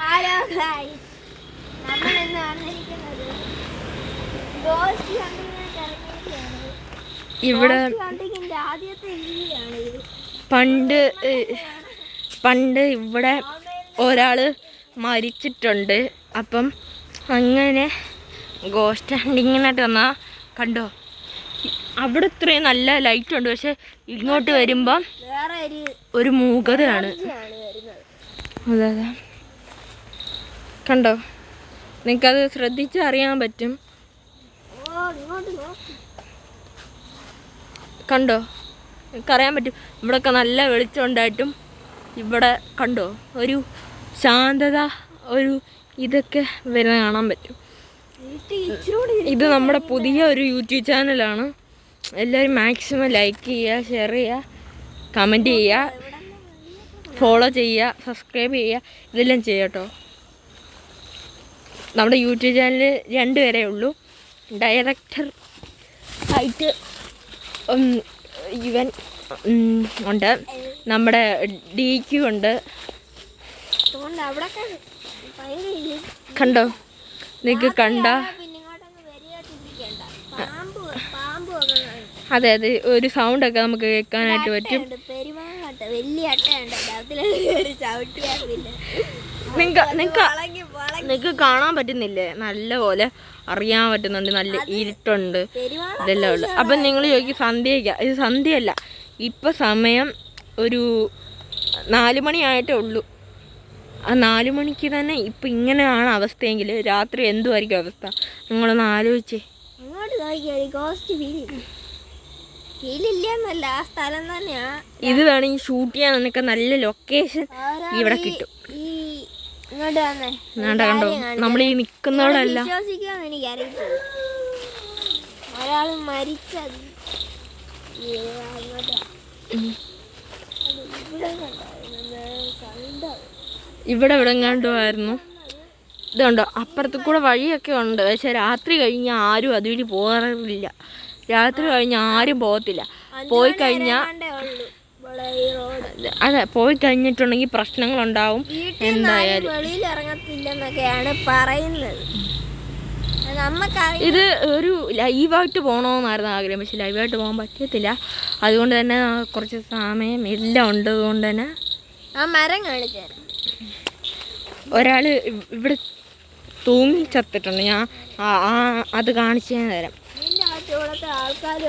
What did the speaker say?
Hello guys, നമ്മൾ ഇന്ന് വന്നിരിക്കുന്നത് ഗോസ്റ്റ് ഹണ്ടിങ്ങിനായിട്ട് ഇറങ്ങിയിരിക്കുകയാണ്. ഇവിടെ ഗോസ്റ്റ് ഹണ്ടിങ്ങിന്റെ ആദ്യത്തെ രീതിയാണ് ഇത്. പണ്ട് ഇവിടെ ഒരാൾ മരിച്ചിട്ടുണ്ട്. അപ്പം അങ്ങനെ ഗോസ്റ്റ് ഹണ്ടിങ്ങിനായിട്ട് വന്നാൽ കണ്ടോ, അവിടെ ഇത്രയും നല്ല ലൈറ്റ് ഉണ്ട്. പക്ഷെ ഇങ്ങോട്ട് വരുമ്പം വേറെ ഒരു മൂകതയാണ്. അതെ അതെ, കണ്ടോ, നിങ്ങൾക്കത് ശ്രദ്ധിച്ചറിയാൻ പറ്റും. കണ്ടോ, നിങ്ങൾക്കറിയാൻ പറ്റും. ഇവിടെയൊക്കെ നല്ല വെളിച്ചം ഉണ്ടായിട്ടും ഇവിടെ കണ്ടോ ഒരു ശാന്തത, ഒരു ഇതൊക്കെ വരുന്ന കാണാൻ പറ്റും. ഇത് നമ്മുടെ പുതിയ ഒരു യൂട്യൂബ് ചാനലാണ്. എല്ലാവരും മാക്സിമം ലൈക്ക് ചെയ്യുക, ഷെയർ ചെയ്യുക, കമൻറ്റ് ചെയ്യുക, ഫോളോ ചെയ്യുക, സബ്സ്ക്രൈബ് ചെയ്യുക, ഇതെല്ലാം ചെയ്യുക കേട്ടോ. നമ്മുടെ യൂട്യൂബ് ചാനൽ 2 പേരേ ഉള്ളൂ. ഡയറക്ടർ ആയിട്ട് ഇവൻ ഉണ്ട്, നമ്മുടെ DQ ഉണ്ട്. കണ്ടോ, നിങ്ങൾക്ക് കണ്ട അതെ അതെ, ഒരു സൗണ്ടൊക്കെ നമുക്ക് കേൾക്കാനായിട്ട് പറ്റും. നിങ്ങൾക്ക് കാണാൻ പറ്റുന്നില്ലേ? നല്ല പോലെ അറിയാൻ പറ്റുന്നുണ്ട്. നല്ല ഇരുട്ടുണ്ട്, ഇതെല്ലാം ഉള്ളു. അപ്പം നിങ്ങൾ ചോദിക്കും സന്ധ്യയ്ക്ക. ഇത് സന്ധ്യയല്ല, ഇപ്പം സമയം ഒരു 4 മണിയായിട്ടേ ഉള്ളൂ. ആ 4 മണിക്ക് തന്നെ ഇപ്പം ഇങ്ങനെയാണ് അവസ്ഥയെങ്കിൽ രാത്രി എന്തുമായിരിക്കും അവസ്ഥ? നിങ്ങളൊന്ന് ആലോചിച്ചേ. ഇത് വേണമെങ്കിൽ ഷൂട്ട് ചെയ്യാൻ നിനക്ക് നല്ല ലൊക്കേഷൻ ഇവിടെ കിട്ടും. കണ്ടോ, നമ്മൾ ഈ നിൽക്കുന്നതല്ല. ഇവിടെ എങ്ങാണ്ടുമായിരുന്നു. ഇതുണ്ടോ, അപ്പുറത്ത് കൂടെ വഴിയൊക്കെ ഉണ്ട്. പക്ഷെ രാത്രി കഴിഞ്ഞാൽ ആരും അതുവഴി പോകാറില്ല. രാത്രി കഴിഞ്ഞാൽ ആരും പോകത്തില്ല. പോയി കഴിഞ്ഞാൽ അതെ, പോയി കഴിഞ്ഞിട്ടുണ്ടെങ്കിൽ പ്രശ്നങ്ങളുണ്ടാവും. എന്തായാലും വെളിയിലിറങ്ങത്തില്ലെന്നൊക്കെയാണ് പറയുന്നത്. ഇത് ഒരു ലൈവായിട്ട് പോകണമെന്നായിരുന്നു ആഗ്രഹം. പക്ഷെ ലൈവായിട്ട് പോകാൻ പറ്റത്തില്ല. അതുകൊണ്ട് തന്നെ കുറച്ച് സമയം എല്ലാം ഉണ്ട്. അതുകൊണ്ട് തന്നെ ആ മരം കാണിച്ചു തരാം. ഒരാൾ ഇവിടെ തൂങ്ങി ചത്തിട്ടുണ്ട്. ഞാൻ അത് കാണിച്ചു തരാം. ആൾക്കാർ